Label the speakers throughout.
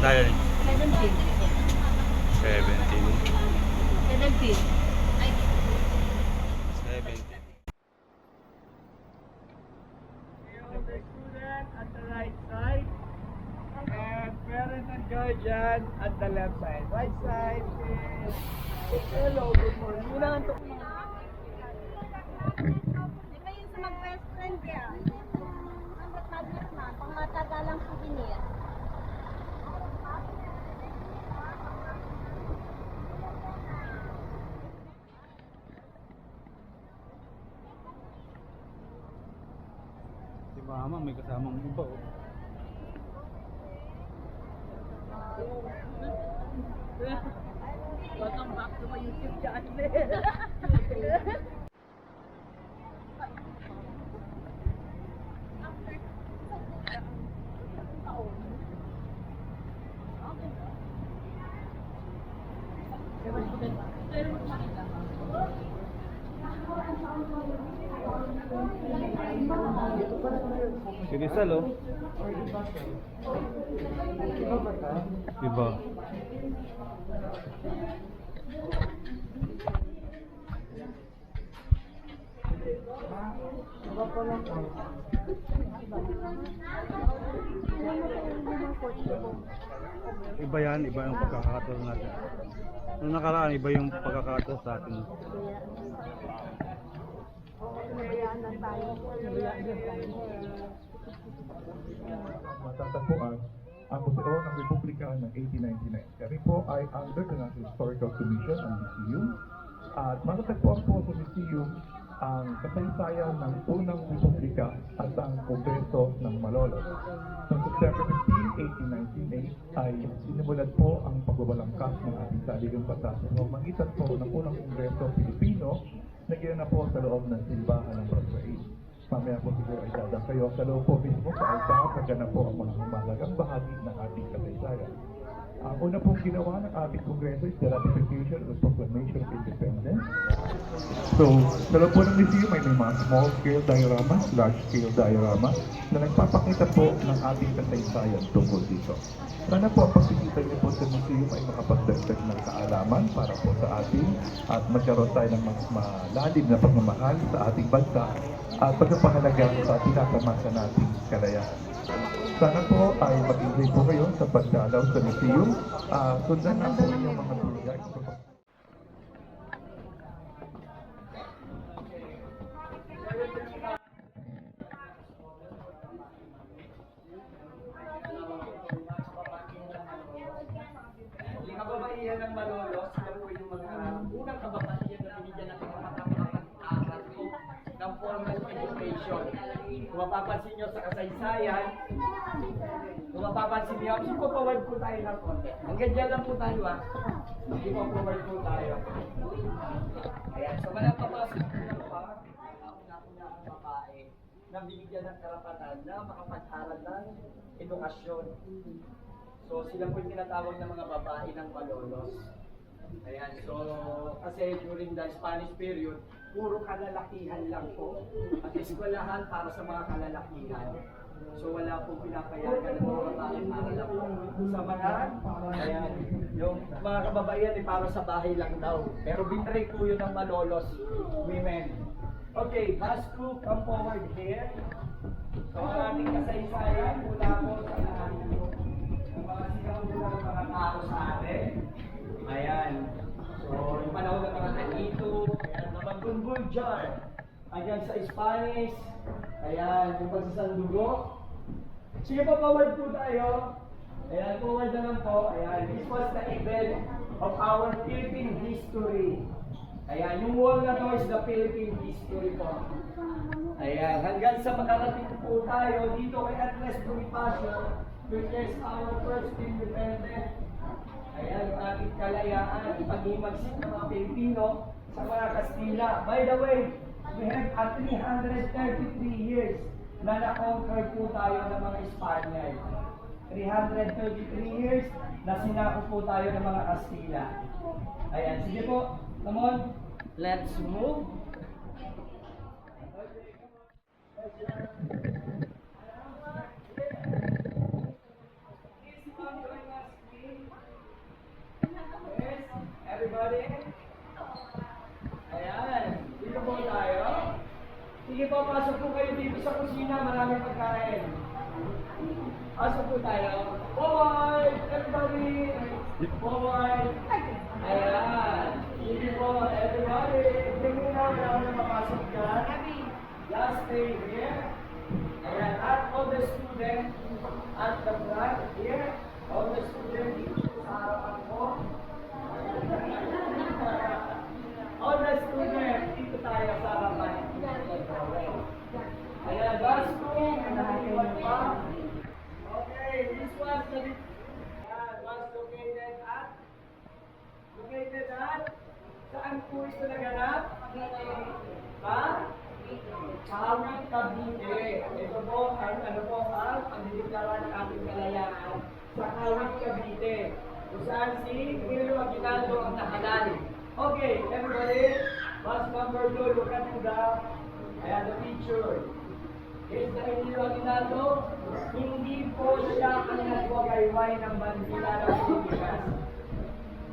Speaker 1: tayo?
Speaker 2: 17.
Speaker 1: 17.
Speaker 2: 17.
Speaker 1: 17.
Speaker 3: Student at the right side, and parent and guardian at the left side. Right side is hello, good morning. Inaantok mo.
Speaker 4: Di ba yung sa mag-best friend niya? Ang magnet na, pang matagalang souvenir.
Speaker 1: Si mama may kasamang iba oh.
Speaker 2: Welcome back to my YouTube channel.
Speaker 1: Si Rizal oh. Iba. Iba yan, iba yung pagkakataon natin. Nung nakaraan, iba yung pagkakataon sa atin.
Speaker 5: Matatagpuan ang Museo ng Republika ng 1899. Kami po ay under the National Historical Commission ng museum at matatagpuan po sa museum ang kasaysayan ng unang Republika at ang Kongreso ng Malolos. Noong September 15, 1898 ay sinimulan po ang pagbabalangkas ng ating saligang batas sa pamamagitan po ng unang Kongreso Pilipino na ginanap po sa loob ng simbahan ng Rosary. Mamaya po siguro ay dadang kayo sa loob po mismo sa altar pagganap po ang mga mahalagang bahagi ng ating kasaysayan. Ang una pong ginawa ng ating Kongreso is the ratification of the Proclamation of Independence. So, sa loob po ng museum ay may mga small-scale dioramas, large-scale dioramas na nagpapakita po ng ating kasaysayan tungkol dito. Sana po ang pagkikita niyo po sa museum ay makapagdagdag ng kaalaman para po sa atin at magkaroon tayo ng mas malalim na pagmamahal sa ating bansa at pagpapahalaga sa tinatamasa nating kalayaan. Sana po ay mag-enjoy po kayo sa pagdalaw sa museum. Sundan na po yung mga tour guides.
Speaker 3: Yung kababaihan ng Malolos, sila po yung mga unang kababaihan na binigyan natin ng aral po ng formal education. Kung mapapansin nyo sa kasaysayan, kung mapapansin nyo, sige po forward po tayo ng konti. Hanggang dyan lang po tayo Sige po forward po tayo. Ayan, so walang papasok po ng una-una ang babae na binigyan ng karapatan na makapag-aral ng edukasyon. So sila po yung tinatawag ng mga babae ng Malolos. Ayan, so kasi during the Spanish period, puro kalalakihan lang po. At eskwelahan para sa mga kalalakihan. So wala pong pinapayagan ng mga babae para lang po sa mga, ayan, yung mga kababaihan ay para sa bahay lang daw. Pero binray po yun ng Malolos women. Okay, last crew, come forward here. So ang ating kasaysayan, mula po sa mga sinambulan ng mga tao sa atin. Ayan. So, yung panahon ng mga Anito, ayan, naman Gunbul Jar. Ayan sa Spanish. Ayan, yung pagsasandugo. Sige po, forward po tayo. Ayan, forward naman po. Ayan, this was the event of our Philippine history. Ayan, yung wall na to is the Philippine history po. Ayan, hanggang sa makarating po tayo dito kay Andres Bonifacio, which is our first independent. Ayan, yung ating kalayaan, pag-imagsik ng mga Pilipino sa mga Kastila. By the way, we have 333 years na na-conquer po tayo ng mga Espanyol. 333 years na sinako po tayo ng mga Kastila. Ayan, sige po, come on, let's move. Please come join us. dito sa kusina, maraming pagkain. Asa po tayo? Forward! Everybody! Forward! Ayan. Sige po, everybody. Tingnan na wala na mapasok dyan. Last day here. Ayan. At all the students at the front here. All the students dito sa harapan ko. All the students dito tayo sa harapan. Ayan. Last two. Nakakiwan pa. Okay. This was located at saan po ito naganap? Ha? Kawit Cavite. Ito po ang pagdideklara ng ating kalayaan sa Kawit Cavite. Kung saan si Emilio Aguinaldo ang nakalali. Okay, everybody, bus number 2, look at the picture. Is na Emilio Aguinaldo, hindi po siya ang nagwagayway ng bandila ng Pilipinas.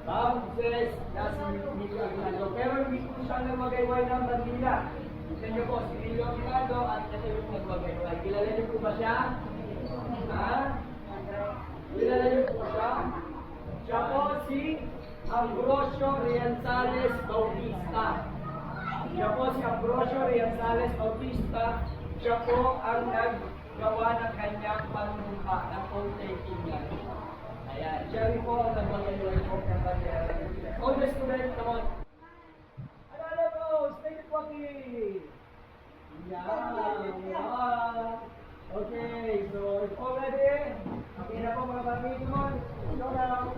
Speaker 3: Some says that's Emilio Aguinaldo, pero hindi po siya nagwagayway ng bandila. Sa inyo po, si Emilio Aguinaldo at ito yung nagwagayway. Kilala niyo po ba siya? Ha? Kilala niyo po siya? Siya po si Ambrosio Rianzales Bautista. Siya po si Ambrosio Rianzales Bautista. Siya po ang naggawa ng kanyang panumpa ng oath-taking niya. Ayan, siya rin po ang nagmagayway po ng kanyang. All the students, come on. Alala po, stay walking. Yeah. Okay, so it's all ready. Okay na po mga bami naman. Go now.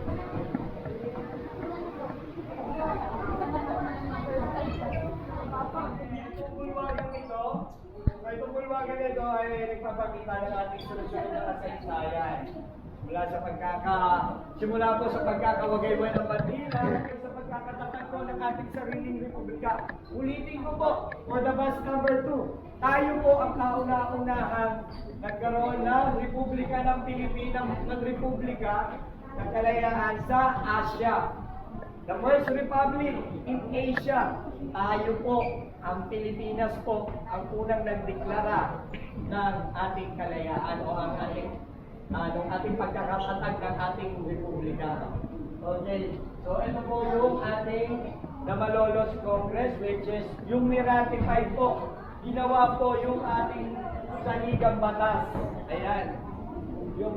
Speaker 3: Itong bulwagang ito, ay nagpapakita ng ating solusyon na kasaysayan. Simula po sa pagkakawagayway ng bandila, hanggang sa pagkakatatag po ng ating sariling republika. Ulitin ko po, for the bus number 2, tayo po ang kauna-unahang nagkaroon ng Republika ng Pilipinas, ng Republika ng Kalayaan sa Asia. The first republic in Asia, tayo po, ang Pilipinas po, ang unang nagdeklara ng ating kalayaan o ang ating pagkakatatag ng ating republika. Okay, so ito po yung ating Malolos Congress, which is yung ni-ratify po, ginawa po yung ating saligang batas. Ayan. Yung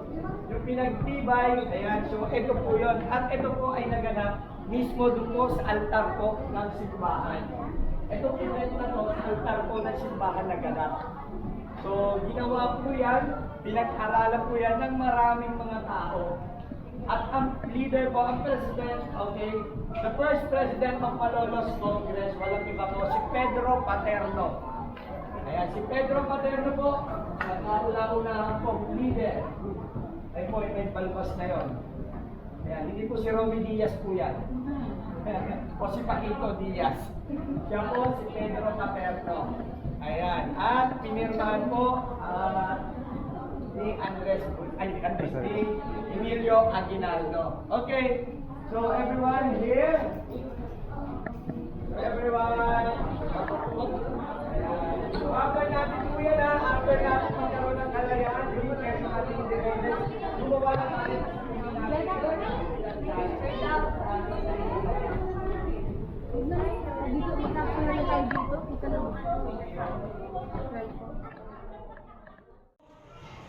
Speaker 3: pinagtibay, ayan, so ito po yun. At ito po ay naganap mismo doon po sa altar po ng simbahan. Itong event na to, sa altar po ng simbahan naganap. So, ginawa po yan, pinag-aralan po yan ng maraming mga tao. At ang leader po, ang president, okay, the first president ng Malolos Congress, walang iba po, si Pedro Paterno. Ayan, si Pedro Paterno po, nakaula-una po, leader. Ay po, may palmas na yon. Ayan, hindi po si Romy Diaz po yan. O si Paquito Diaz. Siya po si Pedro Paterno. Ayan, at pinirmahan po ni Emilio Aguinaldo. Okay, so everyone here. So after natin po yan after natin magkaroon ng kalayaan, yung ating independence, gumawa na tayo.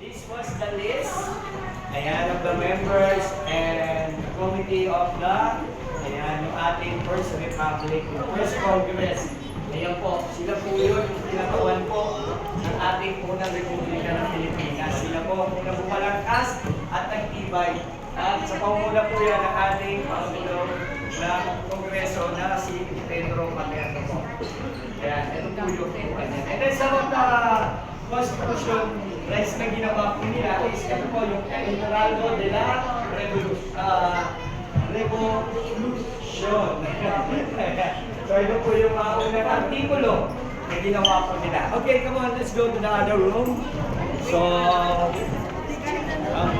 Speaker 3: This was the list, ayan, of the members and the committee of ayan, yung ating First Republic, yung First Congress. Ayan po, sila po yun, yung pinatawan po ng ating unang Republika ng Pilipinas. Sila po ang unang bumalangkas at nagtibay. At sa panguna po yan ng ating Pangulo ng Kongreso na si Pedro Paterno po. Ayan, ito po yung kanya. And then some of the Constitution rights na ginawa po nila is ito po yung Heraldo de la Revolution. So ito po yung unang artikulo na ginawa po nila. Okay, come on, let's go to the other room. So,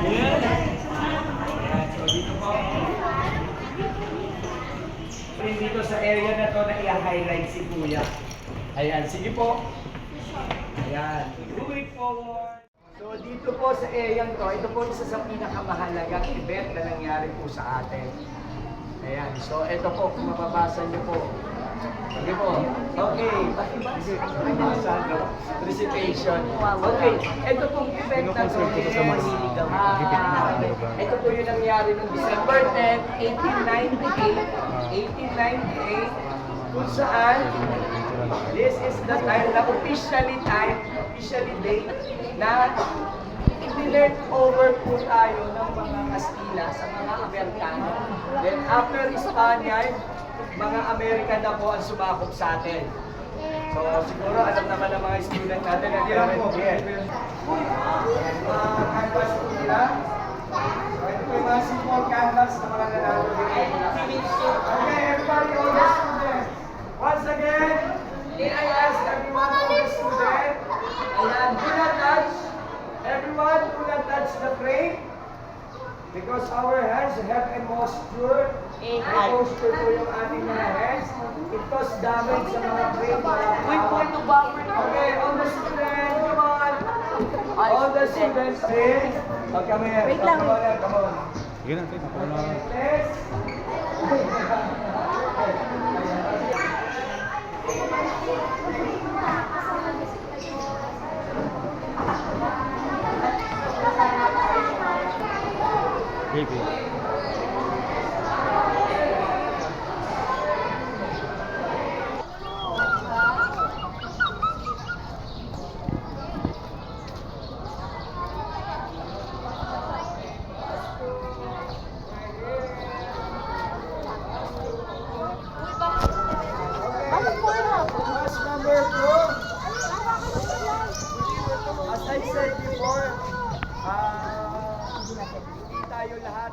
Speaker 3: here. Ayan, so dito po. Dito sa area na to na i-highlight si Kuya. Ayan, sige po. Ayan. Ayan. Moving forward. So dito po sa area to, ito po isa sa pinakamahalagang event na nangyari po sa atin. Ayan. So ito po, kung mababasa niyo po. Sige po. Okay. Mababasa, no? Recitation. Okay. Ito pong event na to. Ito po yung nangyari noong December 10, 1898. Kung saan, this is the time na officially date na i-turn over po tayo ng mga Kastila sa mga Amerikano. Then after Spaniard, mga American na po ang sumakop sa atin. So siguro alam naman ng mga student natin na direct po yan. Canvas po nila. So ito po yung mga simple canvas na mga nanalo. Okay, everybody, all the students. Once again, may I ask everyone, all the students, ayan, do not touch, everyone, do not touch the frame, because our hands have a moisture, po yung ating mga hands, it cause damage sa mga frame. Okay, all the students, come on, all the students, please, come here, come on, come on.
Speaker 1: Sige na, sige na.
Speaker 3: Yes.
Speaker 1: Baby.
Speaker 3: Class number 2. As I said before, hindi tayo lahat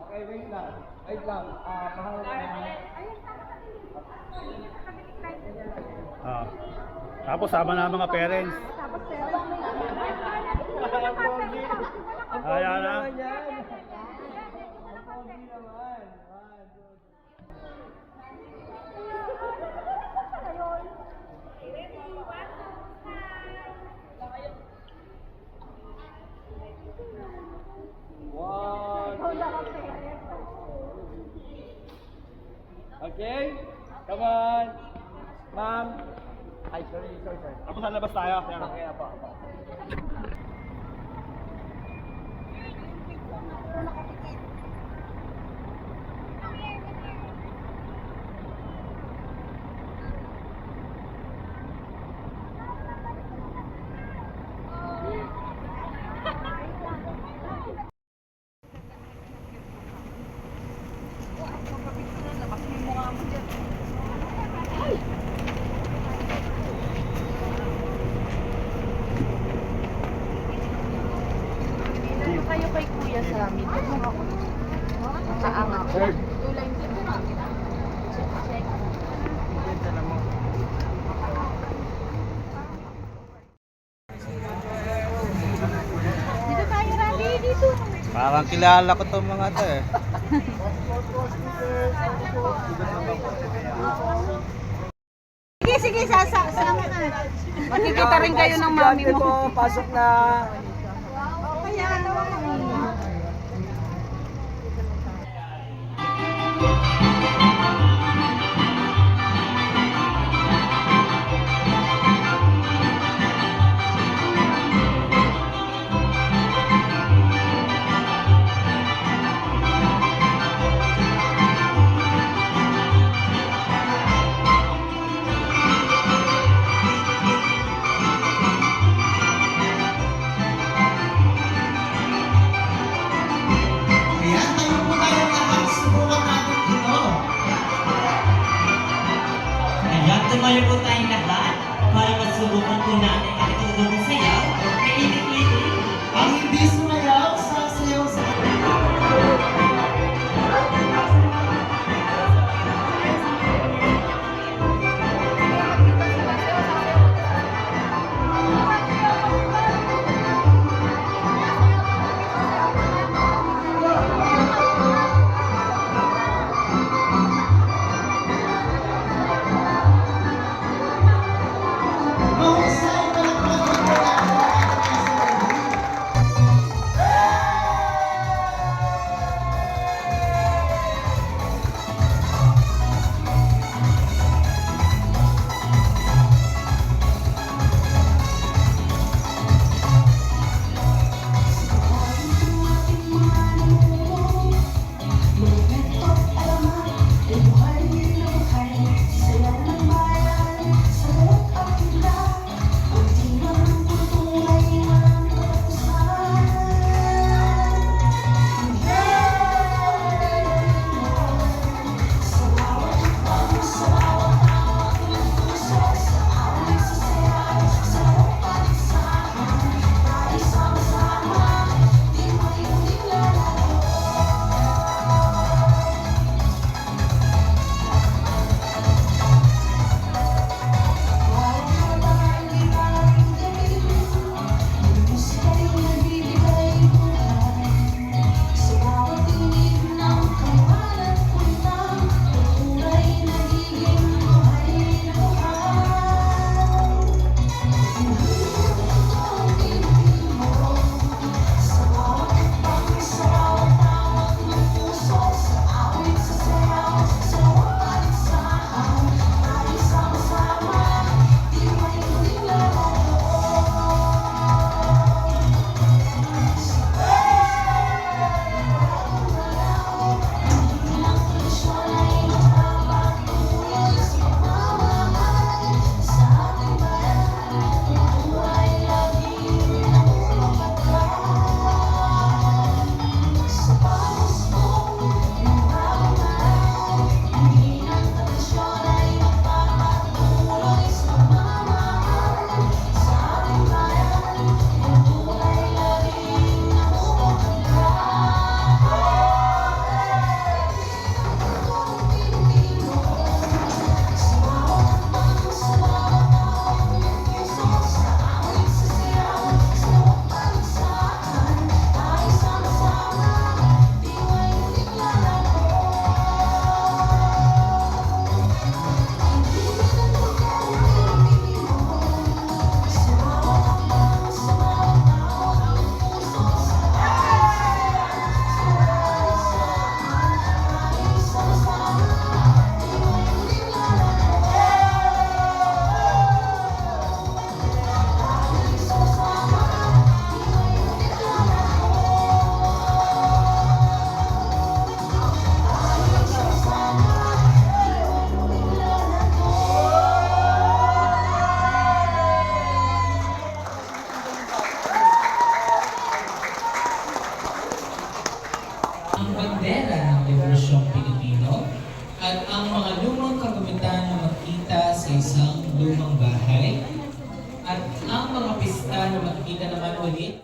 Speaker 3: okay, wait lang. Wait lang.
Speaker 1: Tapos sama na mga parents. Ayan na.
Speaker 3: Okay? Come on. Ma'am. Ay, sorry.
Speaker 1: Tapos sa labas tayo.
Speaker 3: Okay, apa.
Speaker 2: Kayo kay Kuya sa amin. Kaangat. Tulay dito na. Check.
Speaker 4: Dito tayo, Rabi, dito.
Speaker 1: Parang kilala ko itong mga to eh.
Speaker 4: Sige, sasama ka.
Speaker 2: Makikita rin kayo ng mami mo.
Speaker 3: Po, pasok na.
Speaker 4: Kaya
Speaker 6: Ayan, tayo po tayo lahat. Subukan natin ito. Ayan, tumayo po tayong lahat para masubukan po natin ang itutulong sayaw. Kainit-init. Ang hindi sumayaw, sasayaw sa... bandera ng Liberasyong Pilipino at ang mga lumang kagamitan na makita sa isang lumang bahay at ang mga pista na makikita naman ulit.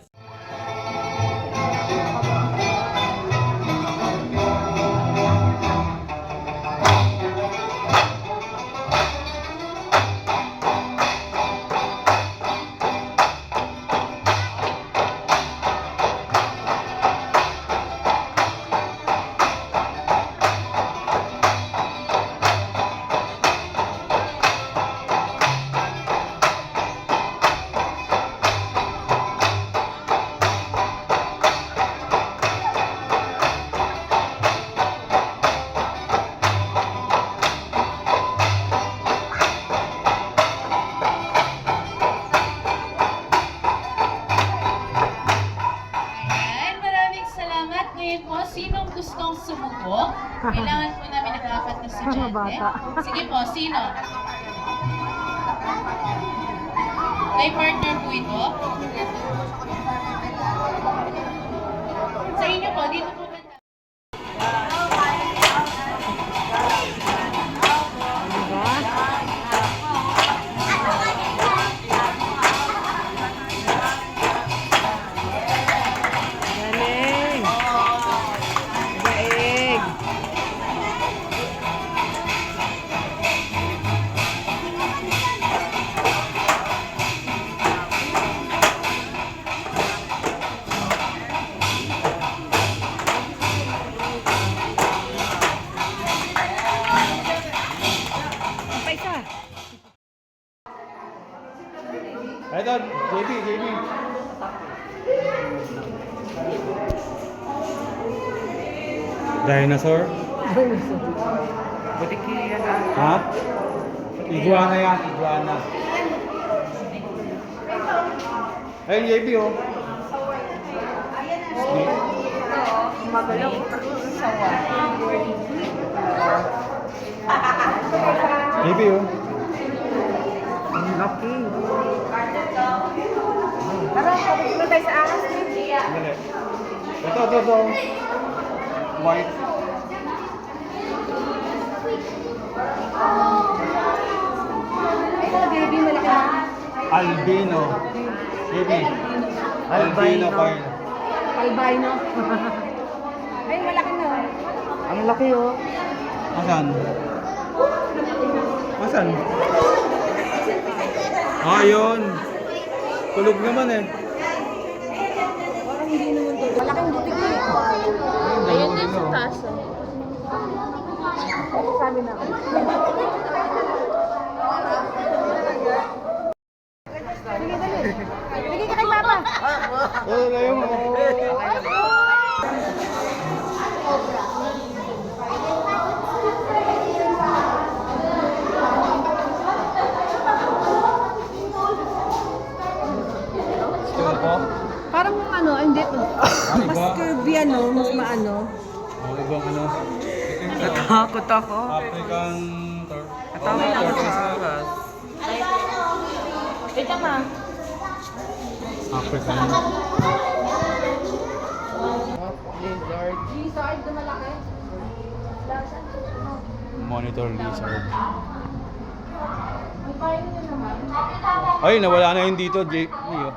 Speaker 2: Ayan, maraming salamat. Ngayon po, sinong gustong sumubok? Kailangan po namin ng apat na estudyante. Sige po, sino? May partner po ito? Sa inyo po, dito po banda.
Speaker 7: Galing! Gaig!
Speaker 1: Ito, JB. Dinosaur?
Speaker 7: Butiki yan
Speaker 1: Ha? Iguana yan, iguana. Ayun, JB oh. Snake. JB oh.
Speaker 7: Lucky.
Speaker 1: Dali. Ito. White. Albino. JB. Albino coil.
Speaker 7: Albino. Ay, malaki na. Ang laki oh.
Speaker 1: Asan? Asan? Ah, yun. Tulog naman eh.
Speaker 7: Malaking butik ko eh.
Speaker 2: Ayun din sa taas.
Speaker 7: Sabi na. Sige ka kay Papa.
Speaker 1: Ayaw mo. Gusto po?
Speaker 7: Parang ano, hindi po. Mas
Speaker 1: Iba?
Speaker 7: curvy ano, mas maano.
Speaker 1: Oh, ibang ano?
Speaker 7: Natakot ako.
Speaker 1: African
Speaker 7: Natakot ako sa
Speaker 2: Wait lang ma.
Speaker 1: African.
Speaker 2: Lizard na malaki.
Speaker 1: Monitor lizard.
Speaker 2: May kain nyo naman.
Speaker 1: Ay, nawala na yun dito, Jake.
Speaker 2: Ang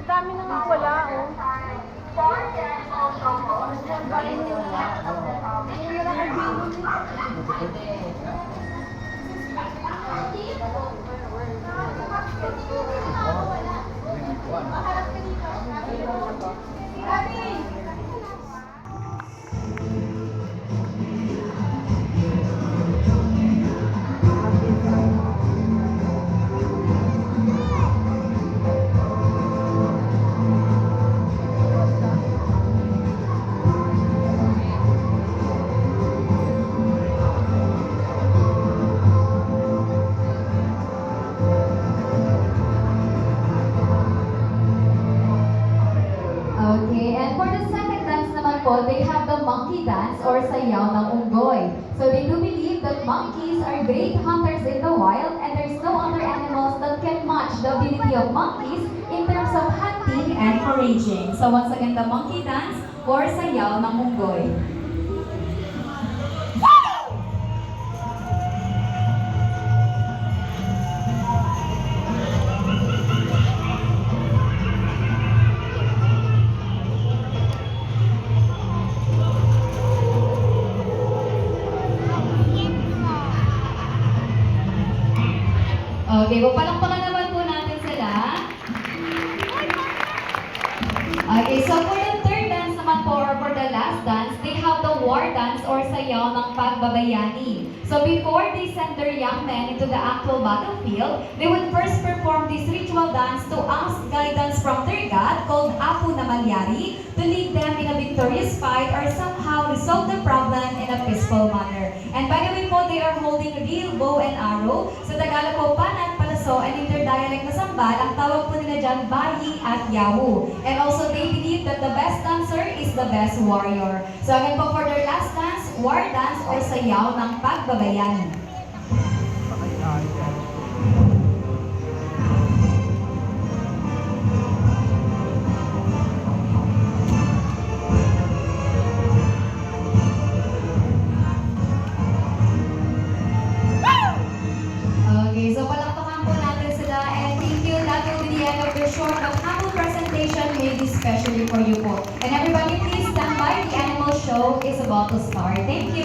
Speaker 2: dami nang wala, oh.
Speaker 8: Okay, and for the monkey dance or sayaw ng unggoy. So they do believe that monkeys are great hunters in the wild and there's no other animals that can match the ability of monkeys in terms of hunting and foraging. So once again, the monkey dance or sayaw ng unggoy. Okay, palakpakan naman po natin sila. Okay, so for the third dance naman po, or for the last dance, they have the war dance or sayaw ng pagbabayani. So before they send their young men into the actual battlefield, they would first perform this ritual dance to ask guidance from their god called Apu na Malyari to lead them in a victorious fight or somehow resolve the problem in a peaceful manner. And by the way po, they are holding real bow and arrow. Sa Tagalog po, panat, palaso, and in their dialect na sambal, ang tawag po nila dyan, bayi at yahu. And also, they believe that the best dancer is the best warrior. So again po, for their last dance, war dance or sayaw ng pagbabayani. Okay, so palakpakan po natin sila and thank you. That will be the end of the short but humble presentation made especially for you po. And everybody please stand by. The animal show is about to start. Thank you.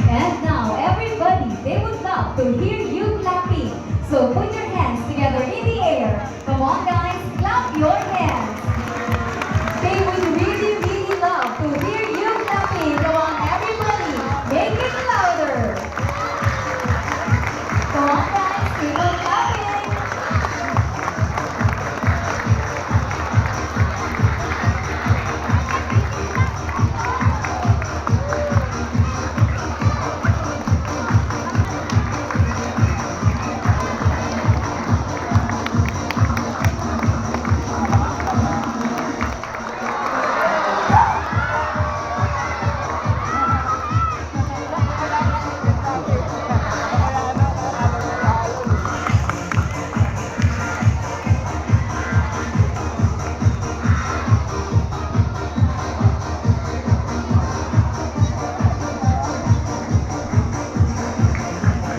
Speaker 8: And now, everybody, they would love to hear you clapping. So put your hands together in the air. Come on, guys, clap your hands. They would really, really love to hear you clapping. Come on, everybody, make it louder. Come on, guys, keep on clapping.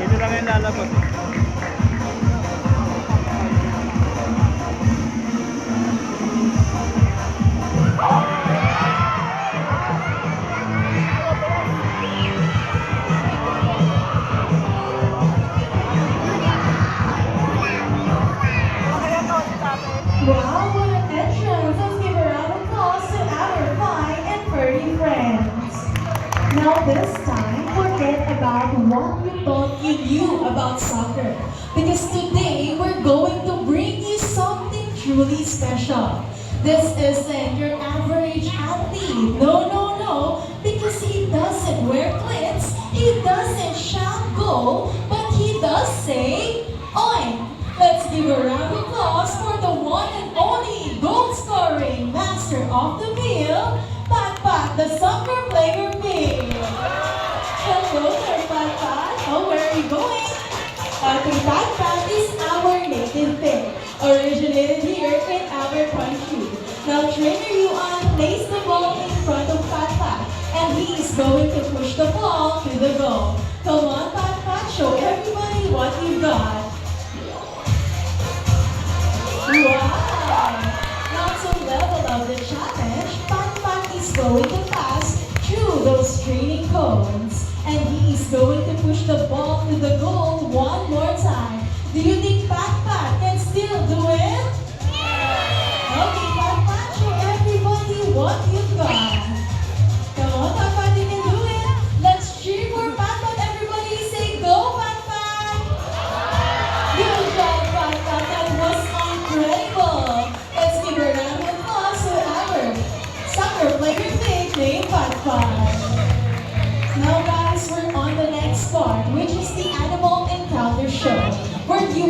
Speaker 1: Dito lang yung lalabas.
Speaker 2: Wow, what an entrance! Let's give a round of applause to our fine and furry friends. Now this time, forget about what you thought you knew about soccer. Because today, we're going to bring you something truly special. This isn't your average athlete. No, no, no. Because he doesn't wear cleats, he doesn't shout goal, but he does say, oink! Let's give a round of applause for the one and only goal-scoring master of the field, Pat Pat, the soccer player pig. Hello there, Pat Pat. Oh, where are you going? Okay, Pat Pat is our native pig, originated here in our country. Now, trainer Yuan plays the ball in front of Pat Pat, and he is going to push the ball to the goal. Come on, Pat Pat, show everybody what you've got. Wow! Now to level up the challenge, Pat Pat is going to pass through those training cones. And he is going to push the ball to the goal one more time. Do you think Pat Pat can still do it? Okay, Pat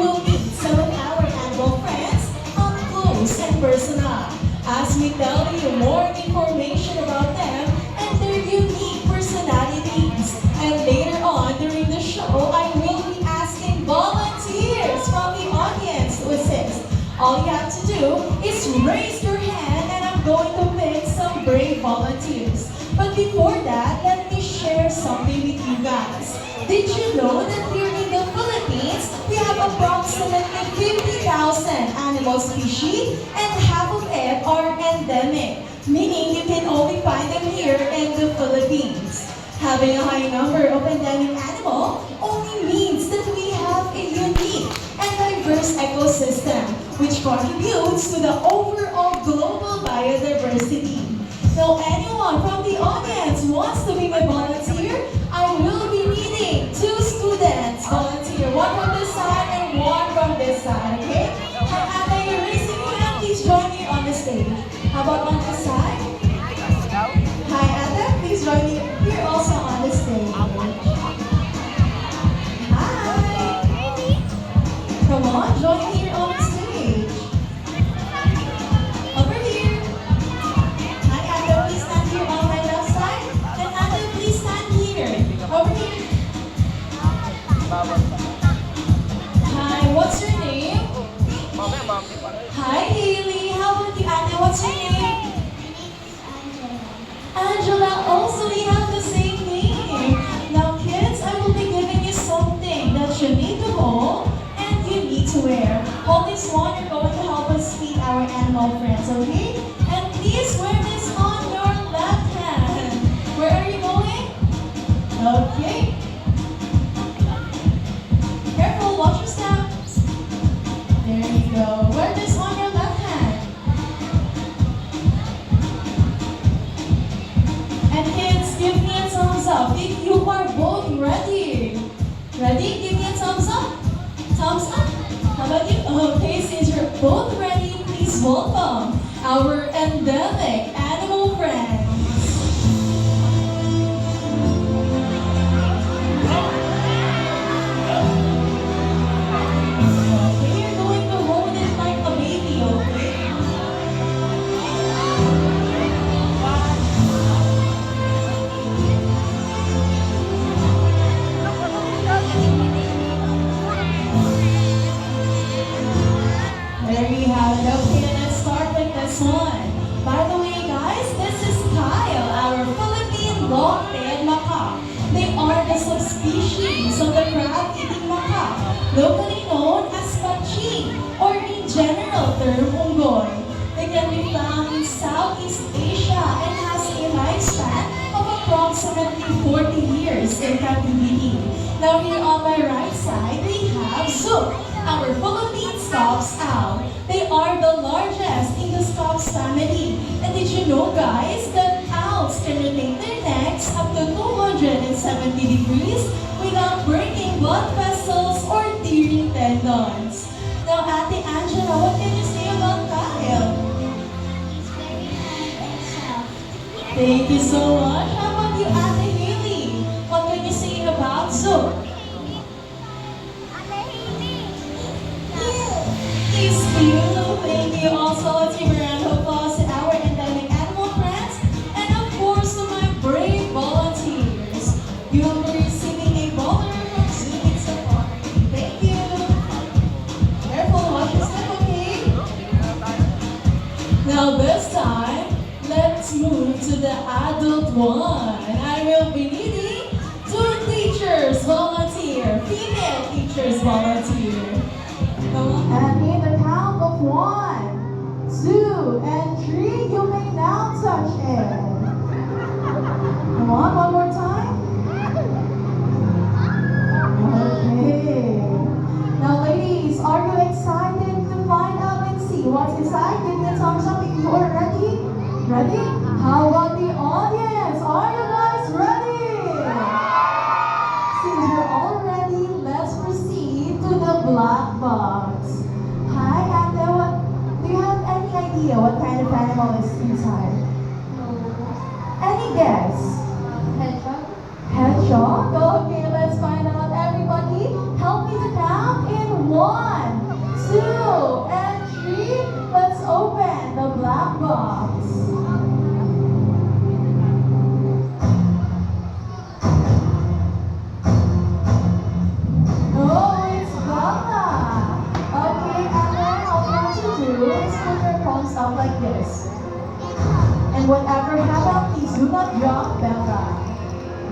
Speaker 2: will meet some of our animal friends up close and personal as we tell you more information about them and their unique personalities. And later on during the show, I will be asking volunteers from the audience to assist. All you have to do is raise your hand and I'm going to pick some brave volunteers. But before that, let me share something with you guys. Did you know that here in the Philippines, we have approximately 50,000 animal species and half of it are endemic, meaning you can only find them here in the Philippines. Having a high number of endemic animals only means that we have a unique and diverse ecosystem, which contributes to the overall global biodiversity. So anyone from the audience wants to be my volunteer, I will be needing 2 students volunteer, one from this side and one from this side, okay? And after you're raising your hand, please join me on the stage. How about on this side? Hi, Ate, please join me here also on the stage. Hi! Come on, join me here on the stage. Over here. Hi, Ate, please stand here on my left side. And Ate, please stand here. Over here. Hi, what's your name? Hi, Haley. How about you, Ate? What's your name? Angela, also we have the same name. Now kids, I will be giving you something that you need to hold and you need to wear. Hold this one, you're going to help us feed our animal friends, okay? And please wear this on your left hand. Where are you going? Okay. Careful, watch your steps. There you go. Wear this on your left hand. And kids, give me a thumbs up if you are both ready. Ready? Give me a thumbs up. Thumbs up. How about you? Okay, since you're both ready, please welcome our endemic animal friends. Okay, you're going to hold it like a baby, okay? There you have it. Okay, let's start with this one. By the way, guys, this is Kyle, our Philippine long-tailed macaque. They are the subspecies of the crab-eating macaque, locally known as pachi, or in general term, unggoy. They can be found in Southeast Asia and has a lifespan of approximately 40 years in captivity. Now here on my right side, we have Zook, our Philippine Scops owl. They are the largest in the Scops family. And did you know, guys, that owls can rotate their necks up to 270 degrees without breaking blood vessels or tearing tendons? Now, Ate Angela, what can you say about Kyle? Thank you so much. How about you, Ate Haley? What can you say about Zook? He's cute. Thank you. Also, let's give a round of applause to our endemic animal friends and of course to my brave volunteers. You will be receiving a boulder from Zootic Safari. Thank you. Careful, watch your step, okay? Now this time, let's move to the adult one. I will be needing 2 teachers volunteer, female teachers volunteer. And in the count of 1, 2, and 3, you may now touch it. Come on, one more time. Okay. Now, ladies, are you excited to find out and see what's inside? Give me a thumbs up if you are ready. Ready? How about the audience? Are you guys ready? Since you're all ready, let's proceed to the black box. Hi, Ate. Do you have any idea what kind of animal is inside? Any guess?
Speaker 8: Hedgehog?
Speaker 2: Hedgehog? Okay, let's find out. Everybody, help me to count in 1, 1, 2, and 3. Let's open the black box. Oh, it's Bella. Okay, and then all you have to do is put your palms up like this. And whatever happens, please do not drop Bella.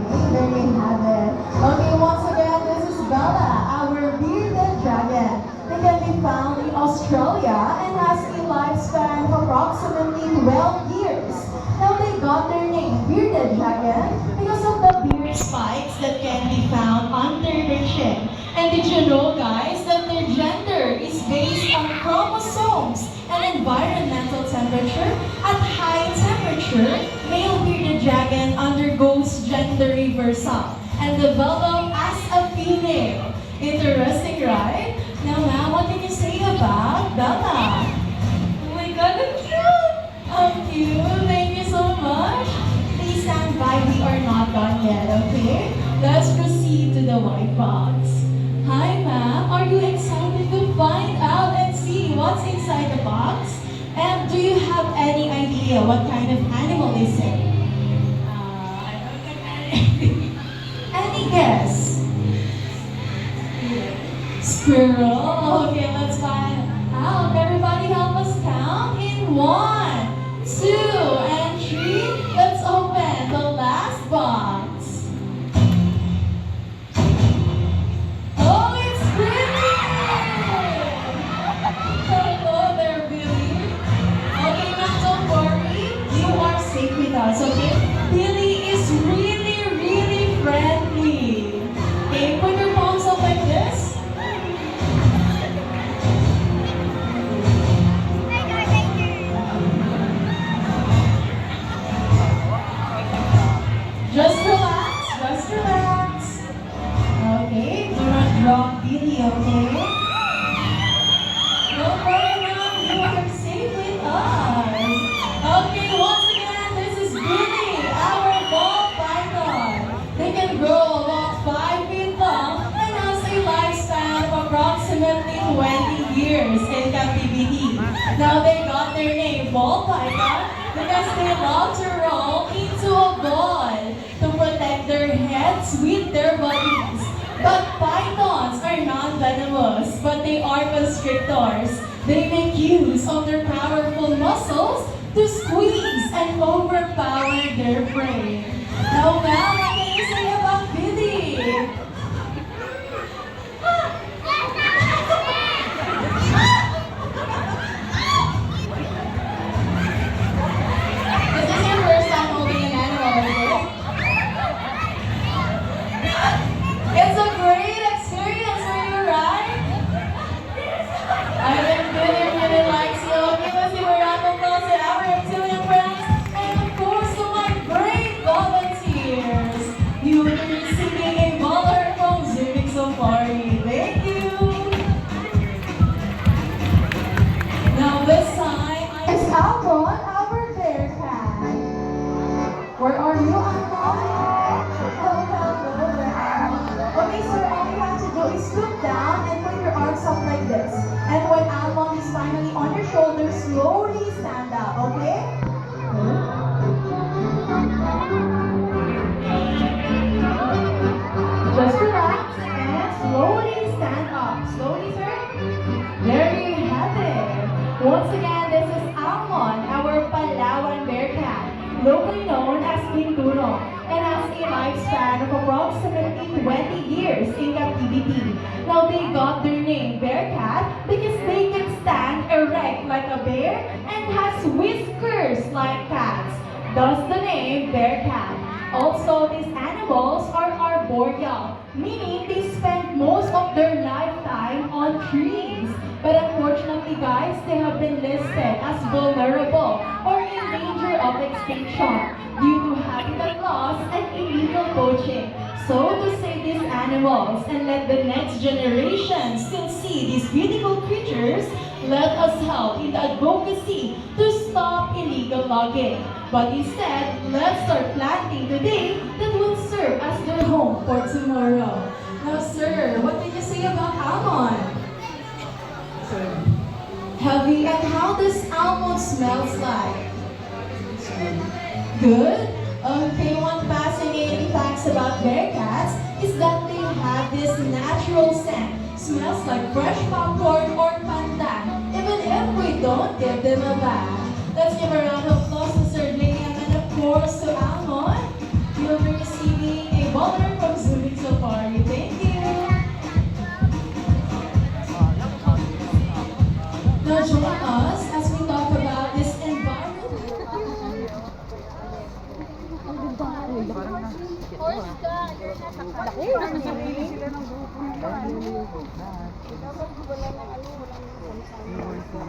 Speaker 2: Okay, there you have it. Okay, once again, this is Bella, our bearded dragon. They can be found in Australia and has a lifespan of approximately 12 years. Now they got their name, bearded dragon, because of the beard spikes that can be found under their chin. And did you know, guys, that their gender is based on chromosomes and environmental temperature? At high temperature, male bearded dragon undergoes gender reversal and develop as a female. Interesting, right? Now, ma'am, what can you say about Bella? Oh my God, I'm cute! I'm cute. Thank you so much. Please stand by. We are not done yet, okay? Let's proceed to the white box. Hi, ma'am. Are you excited to find out and see what's inside the box? And do you have any idea what kind of animal is it? I don't think any. Any guess? Squirrel. Okay, let's find out. Everybody help us count in 1, 2, and 3. Let's open the last box. Oh, it's Billy! Hello there, Billy. Okay, now don't worry. You are safe with us, okay? Billy is really, really friendly. Okay, put your palms up like this. Just relax, just relax. Okay, do not drop Billy, okay? Don't worry now, you are safe with us. Okay, once again, this is Billy, our ball python. They can grow about 5 feet long and has a lifespan of approximately 20 years in captivity. Now they got their name, ball python, because they love to roll into a ball to protect their heads with their bodies. But pythons are non-venomous, but they are constrictors. They make use of their powerful muscles to squeeze and overpower their prey. Now, ma'am, what can you say about Billy? This is your first time holding an animal, is it? It's a great experience for you, right? I think Billy really likes you. Give us a round of applause to our reptilian friends and of course to my great volunteers. You will be receiving a baller from Zurich Safari. Thank you. Now this time, it's Almon, our bear cat. Where are you, Almon? Hello there. Okay, sir, all you have to do is scoot down and put your arms up like this. And when Almon is finally on your shoulders, slowly stand up, okay? Just relax and slowly stand up. Slowly, sir. There you have it. Once again, this is Almon, our Palawan bear cat, locally known as Pinturo, and has a lifespan of approximately 20 years in captivity. Now they got their name bear cat because they can stand erect like a bear and has whiskers like cats. Thus the name bear cat. Also, these animals are arboreal, meaning they spend most of their lifetime on trees. But unfortunately, guys, they have been listed as vulnerable or in danger of extinction due to habitat loss and illegal poaching. So to save these animals and let the next generation still see these beautiful creatures, let us help in the advocacy to stop illegal logging. But instead, let's start planting today that will serve as their home for tomorrow. Now, sir, what did you say about Almon? Heavy, and how this almond smells like? Good? Okay, one fascinating facts about Bearcats is that they have this natural scent. Smells like fresh popcorn or pandan, even if we don't give them a bath. Let's give a round of applause to Sir Liam and of course to Almond. You'll be receiving a baller from Zubik Safari. Thank you. Now join us as we talk about this environment.
Speaker 4: Horse ka, you're not a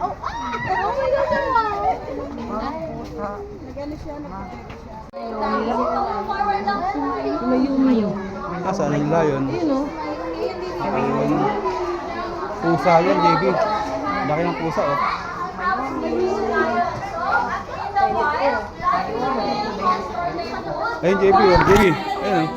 Speaker 4: Oh, oh my God! Nagano siya na forward lang.
Speaker 1: Saan nila yun?
Speaker 7: Ayun o.
Speaker 1: Pusa yan, JB. Laki ng pusa, oh. Ayun, JB, oh. JB. Ayun, oh.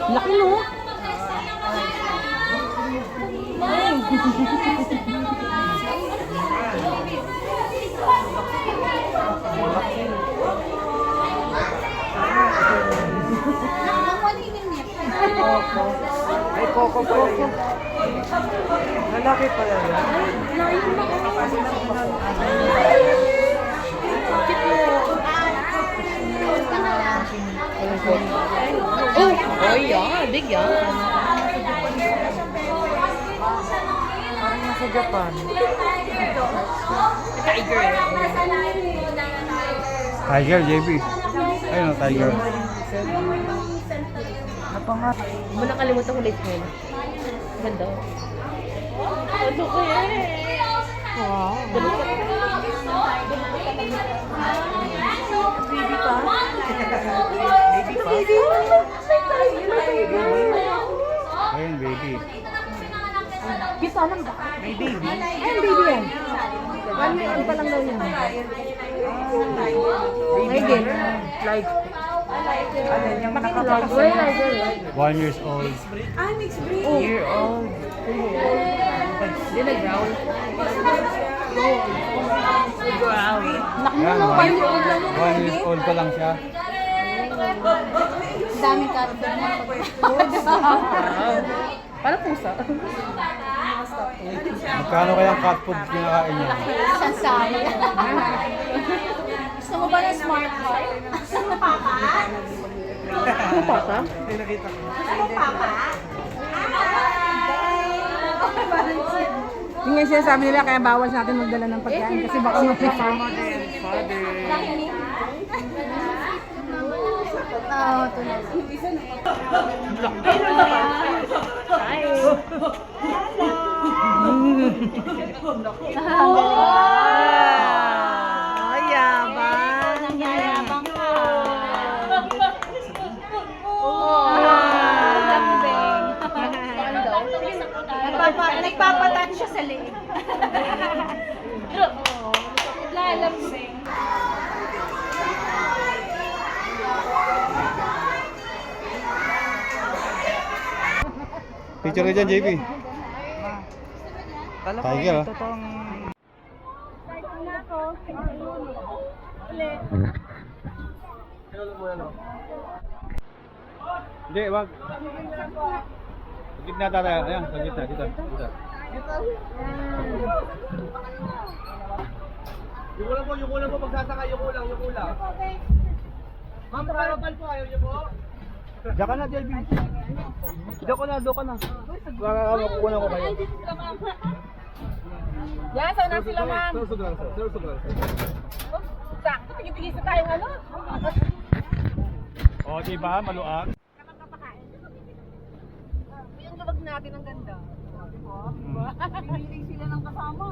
Speaker 7: Laki no?
Speaker 1: Ay, Coco pala yun. Lalaki pala yun.
Speaker 7: Oh, yeah. Big yan.
Speaker 1: Parang nasa Japan. Tiger, JB. Ayun, oh, tiger. Napangat.
Speaker 7: Mo nakalimutan ko ulit mo. Ganda. Ano ko yan? Wow. Baby pa? Baby pa?
Speaker 1: Ayun, baby.
Speaker 7: Kita lang ba? May baby? Ayun, baby yan. 1 year old pa lang daw yan. May game. Like, ano yung nakapag
Speaker 1: 1 years old.
Speaker 7: Year old. Hindi nag-growl. Growl.
Speaker 1: Yan, 1 years old pa lang siya.
Speaker 4: Daming character na.
Speaker 7: Parang pusa.
Speaker 1: Magkano kayang cat food kinakain niya?
Speaker 4: Isang sabi. Gusto mo ba ng smart car? Gusto mo papa?
Speaker 7: Ano pata?
Speaker 9: Yung nga sinasabi nila kaya bawal sa atin magdala ng pagkain kasi baka mag-farm.
Speaker 7: Ay, yabang.
Speaker 4: Nangyayabang ka. Nagpapatouch siya sa leeg. Lalambing.
Speaker 1: Picture ka dyan, JB. Tiger, ah.
Speaker 4: Na ako. Ulit.
Speaker 1: Hindi, wag. Sa gitna tayo. Ayan, sa gitna. Dito.
Speaker 3: Yung kulang po pagsasakay, yung kulang. Ma'am, parabal po, ayaw niyo po?
Speaker 1: Diyan ka na, JB. Doon ka na. Makukunan ko kayo.
Speaker 9: Yan, saan na sila ma'am?
Speaker 1: Serusog lang, sir.
Speaker 9: Sakto, tigil-tigil sa tayong ano?
Speaker 1: O, diba? Maluag.
Speaker 9: Yung gabag natin ang ganda. Piniling sila ng kasama.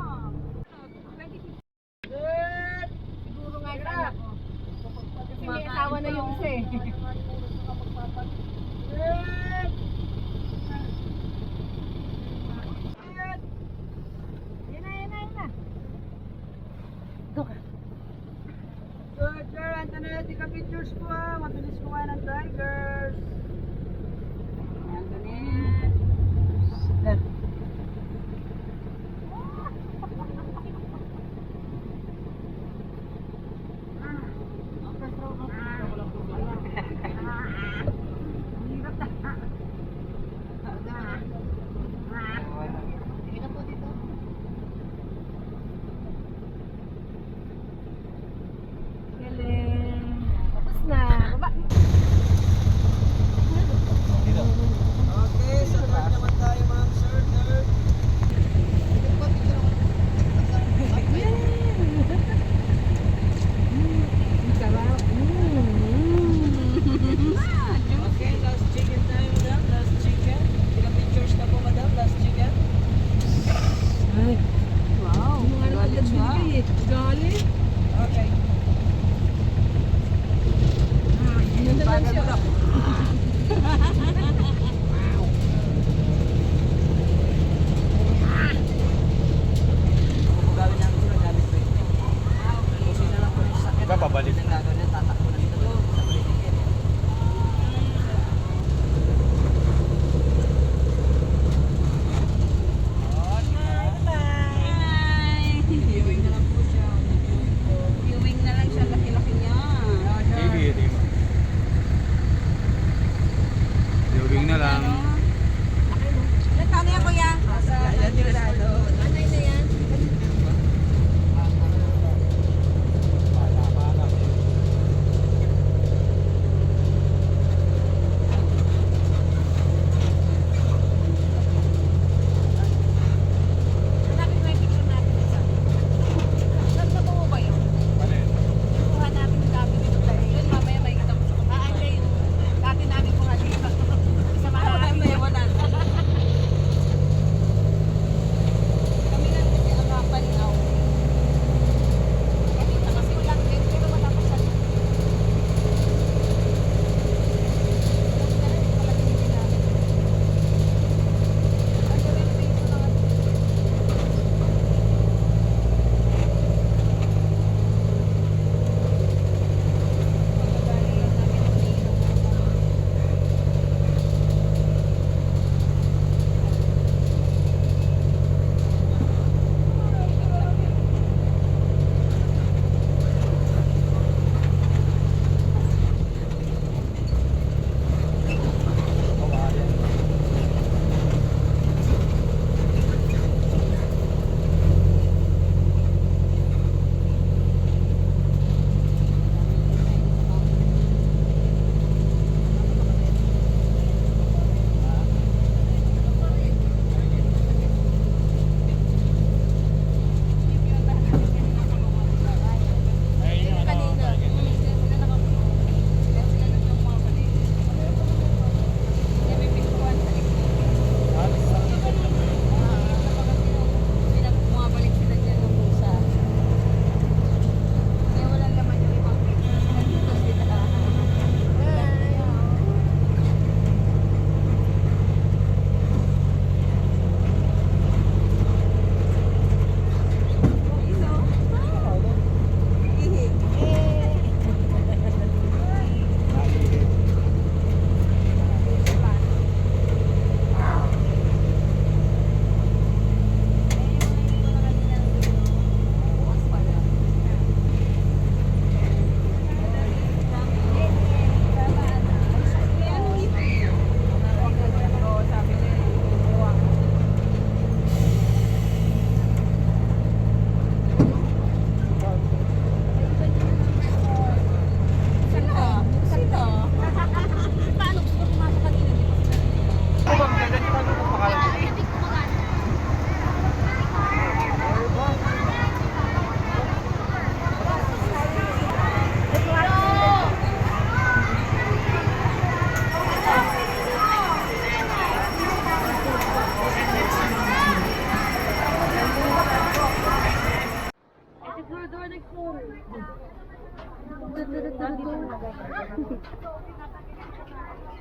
Speaker 9: Siguro nga yung anak ko. Kasi may asawa na yung isa eh. Sir Antoinette, ika-pictures ko ah. Mabilis kuha ng tigers. Antoinette. Tapos na. Baba. Okay, so third naman tayo ma'am, sir. Third. Sarap. Okay, last chicken tayo madam. Last chicken. Ilang pictures na po madam. Last chicken. Ay. Wow. Galit siya. Galit. Okay. Bagal mo na. Gawin namin sila gamit ko ito. Kasi na lang po yung sakit.
Speaker 1: Iba pabalik.
Speaker 9: Ang gagawin na tatakbo na dito sa balikin. Viewing na lang po siya. Viewing na lang siya. Laki-laki niya.
Speaker 1: Sige. Jogging na lang.
Speaker 9: Nagkano yan kuya? Yan yung lalo. Ano na yan? Hanapin mo yung picture natin isa. Nagtabo mo ba yun? Kuha natin yung dati dito tayo. Yun, mamaya may kita mo sa kapatid. Hindi yung dati namin kuha dito. Isa marami na wala. Kami lang kasi ang kapalinaw. Nakita kasi ulang din, pero wala pa siya.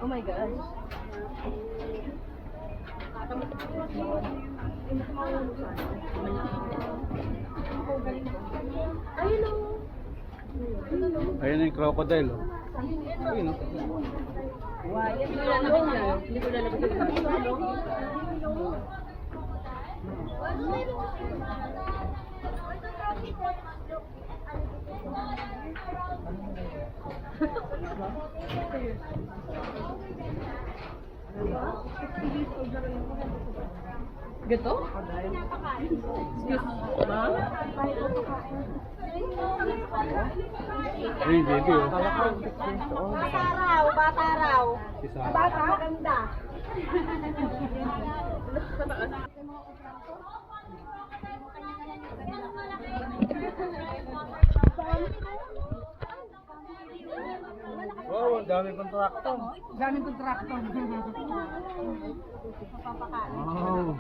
Speaker 9: Oh my God. Ayun o.
Speaker 1: Ayun na yung crocodile. Oh. Ayun, oh.
Speaker 9: Hindi ko lalabas. Hindi ko lalabas. Gato? Excuse me. Ma?
Speaker 1: Ayun, baby, oh.
Speaker 4: Bata raw.
Speaker 1: Isa.
Speaker 4: Bata, maganda.
Speaker 1: Wow, ang dami pang tractor.
Speaker 9: Daming kontrakto.
Speaker 1: Wow.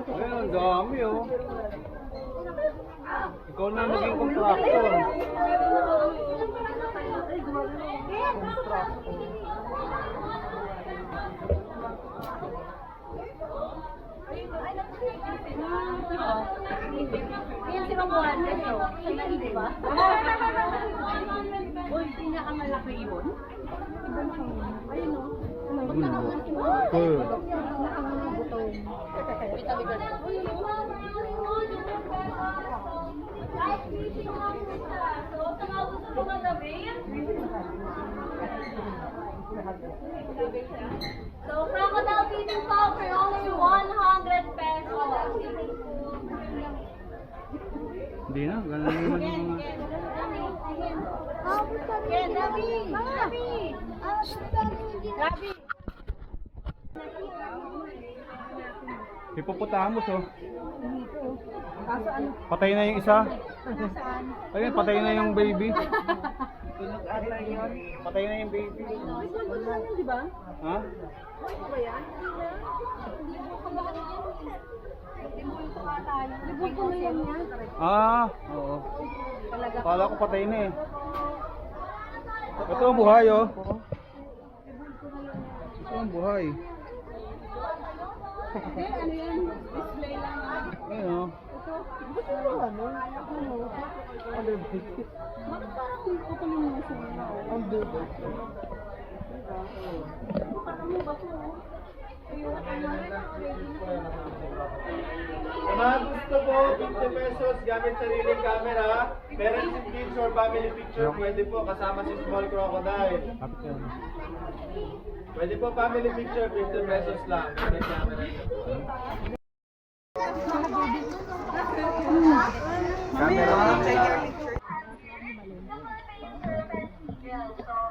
Speaker 1: Ayun, ang dami, oh. Ikaw na naging contractor.
Speaker 4: Yan si Mamuhan. Hindi ba?
Speaker 9: Uy, pinakamalaki ibon? Ayun o.
Speaker 1: Cool.
Speaker 4: So, crocodile feeding pump for only 100 pesos.
Speaker 1: Hindi na, ganun naman yung mga...
Speaker 4: Ken, Rabi! Rabi! Rabi!
Speaker 1: Hippopotamus, oh. Patay na yung isa. Ayun, patay na yung baby. Patay na yung baby.
Speaker 9: Di ba?
Speaker 1: Ha?
Speaker 9: Libog ko na yan yan.
Speaker 1: Ah, oo. Kala ko patay na eh. Ito ang buhay, oh. Ito ang buhay.
Speaker 9: Hindi, ano yan? Display lang.
Speaker 1: Ayun, oh.
Speaker 9: Gusto mo ano? Bakit parang kukunin mo siya? Ang dudo.
Speaker 3: Sa mga gusto po, 50 pesos gamit sariling camera. Parents in kids or family picture, pwede po kasama si Small Crocodile.
Speaker 1: Kapit ka.
Speaker 3: Pwede po family picture, 50 pesos lang. Gamit camera.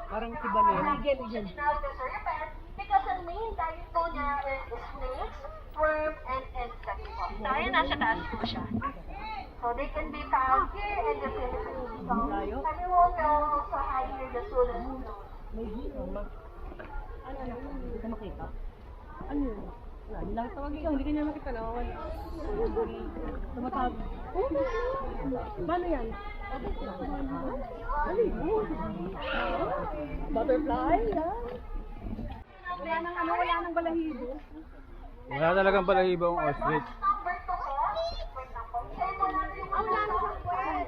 Speaker 1: Parang si Balin.
Speaker 4: Because ang main diet po niya is snakes, worm, and insects po. So, ayan, nasa taas po siya. So, they can be found here in the Philippines. So, everyone knows also high here the Sulan.
Speaker 9: Hindi ka makita? Ano yun? Wala, hindi lang tawag ikaw, hindi ka niya makita na wala. Tumatawag. Oh, paano yan? Butterfly, yeah. Wala nang ano, wala nang balahibo.
Speaker 1: Wala talagang balahibo ang ostrich.
Speaker 4: Ang lalo sa kwet.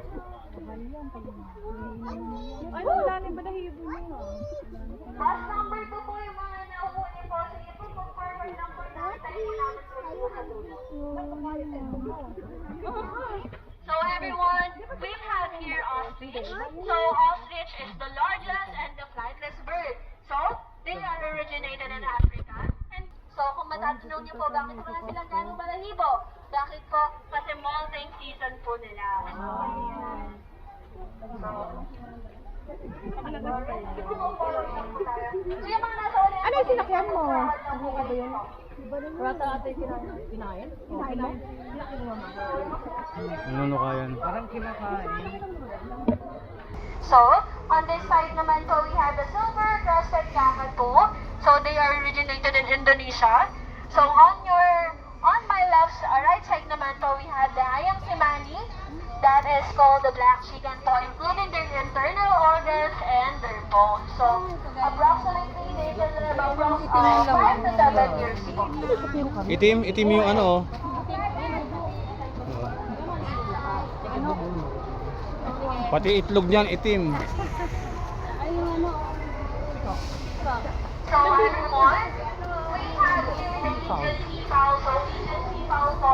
Speaker 9: Ay, wala nang balahibo niya.
Speaker 4: Last number 2 po yung mga nauhuli po. Sige po, kung forward number natin, tayo po namin sa dulo. So everyone, we have here ostrich. So ostrich is the largest and the flightless bird. So they are originated in Africa. And so kung matatanong niyo po bakit wala silang ganong balahibo, bakit po? Kasi molting season po nila. So yung mga nasa ulit.
Speaker 9: Ano yung sinakyan mo? Ano ka ba yun? Rata ate kinain? Kinain mo? Kinain mo mama.
Speaker 1: Ano kayan?
Speaker 9: Parang kinakain.
Speaker 4: So, on this side naman po, we have the silver crested kakadu. So, they are originated in Indonesia. So, on my right side naman po, we have the ayang simani. That is called the black chicken po, including their internal organs and their bones. So, approximately, they can live around 5 to 7 years po.
Speaker 1: Itim yung ano, oh. Pati itlog niyan itim.
Speaker 4: So, everyone, we have here the Indian Seafowl. So, Indian Seafowl po.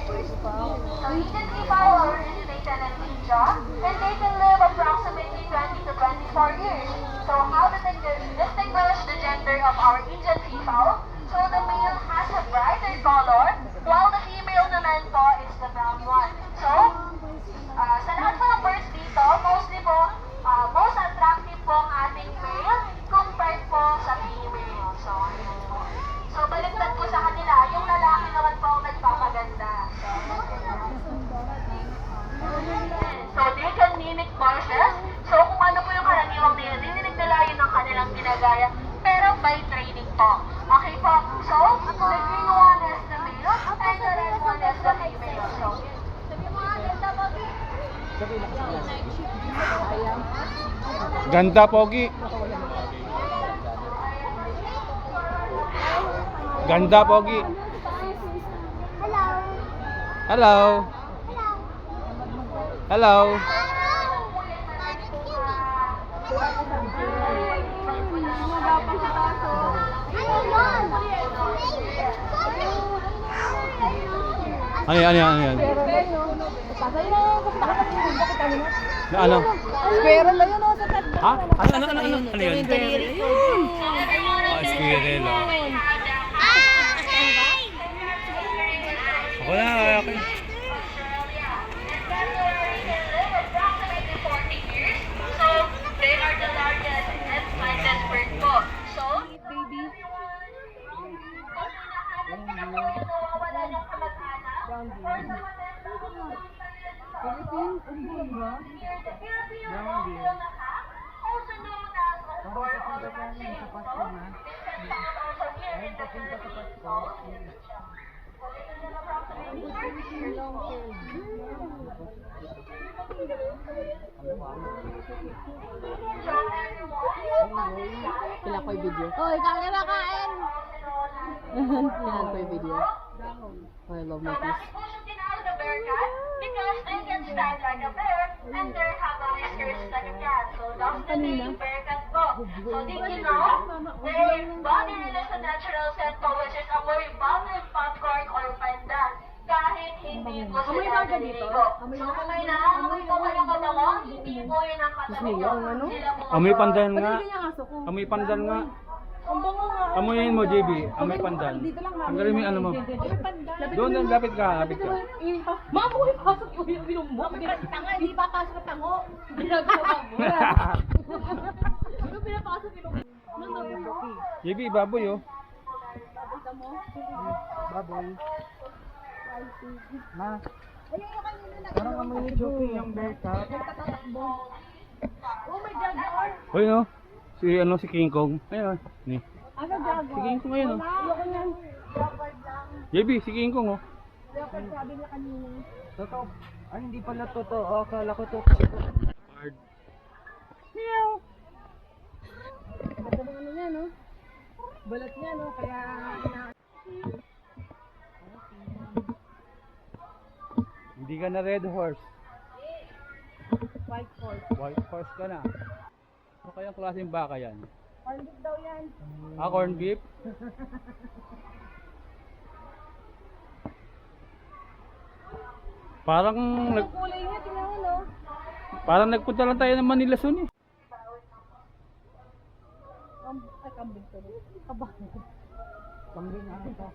Speaker 4: So, Indian Seafowl originated in India, and they can live approximately 20 to 24 years. So, how do they distinguish the gender of our Indian Seafowl? So, the male has a brighter color, while the female naman po is the brown one. So, sa lahat po ng birds dito, mostly po, most attractive po ang ating male compared po sa female. So, ayan po. So, baliktad po sa kanila, yung lalaki naman po ang nagpapaganda. So, they can mimic voices. So, kung ano po yung karaniwang dinadinig nila, yun ang kanilang ginagaya. Pero by training po. Okay po? So, the green one is the male, and the red one is the female. So, sabi mo nga, ganda po.
Speaker 1: Ganda, Pogi. Ganda, Pogi. Hello. Hello. Ano yan? Na ano?
Speaker 9: Squirrel lang yun, sa tatlo.
Speaker 1: Ha? Ano yun? Squirrel, oh. Ako na, okay.
Speaker 4: Approximately 40 years. So, they are the largest and slightest bird po. So, baby. Wala niyang kamag-anak.
Speaker 9: Philippine, umbong ba?
Speaker 4: Also known as a bird of the country.
Speaker 7: Pila ko yung video.
Speaker 9: Oh, ikaw na nakain!
Speaker 7: Pila ko yung video. Oh, I love my
Speaker 4: So,
Speaker 7: fish.
Speaker 4: bakit po siya tinawag na bear cat? Because they can stand like a bear and they have a whiskers like a cat. So, that's the name bear cat po. So, did you know? Their body releases a natural scent po, which is amoy bubbling popcorn or pandan. Kahit hindi po sila naliligo. So, kung may naamoy po kayong katawan, hindi po yun ang katabi nyo. Sila po
Speaker 1: Amoy pandan nga.
Speaker 9: Ganyan ang aso ko.
Speaker 1: Amoy pandan nga.
Speaker 9: Ang bango nga.
Speaker 1: Amoyin mo, JB. Amoy pandan.
Speaker 9: Dito lang
Speaker 1: Tanggalin mo yung ano mo. Doon, lapit ka.
Speaker 9: Mama, uy, pasok yung binumbok. Tanga, hindi papasok ang tango. Ginagawa mo. Ano pinapasok yung
Speaker 1: JB, baboy, oh.
Speaker 3: Baboy. Ma. Parang amoy ni Joki yung bear cat.
Speaker 9: Oh my God,
Speaker 1: Hoy, no? Si King Kong. Ayun, ni.
Speaker 9: ano gago?
Speaker 1: Si King Kong ayun, oh.
Speaker 9: Ayoko niyan.
Speaker 1: JB, si King Kong, oh.
Speaker 9: Dapat sabi niya kanina.
Speaker 3: Totoo. Ay, hindi pala totoo. Akala ko to.
Speaker 1: Hard.
Speaker 9: Meow! Ganda ng ano niya, no? Balat niya, no? Kaya
Speaker 1: Hindi ka na red horse.
Speaker 9: white horse.
Speaker 1: White horse ka na. Ano kayang klaseng baka yan?
Speaker 9: Corned beef daw yan.
Speaker 1: Ah, corn beef? Parang
Speaker 9: Ang kulay niya, tingnan mo, no?
Speaker 1: parang nagpunta lang tayo ng Manila soon, eh.
Speaker 9: Ay, kambing to. Aba.
Speaker 3: Kambing na ata.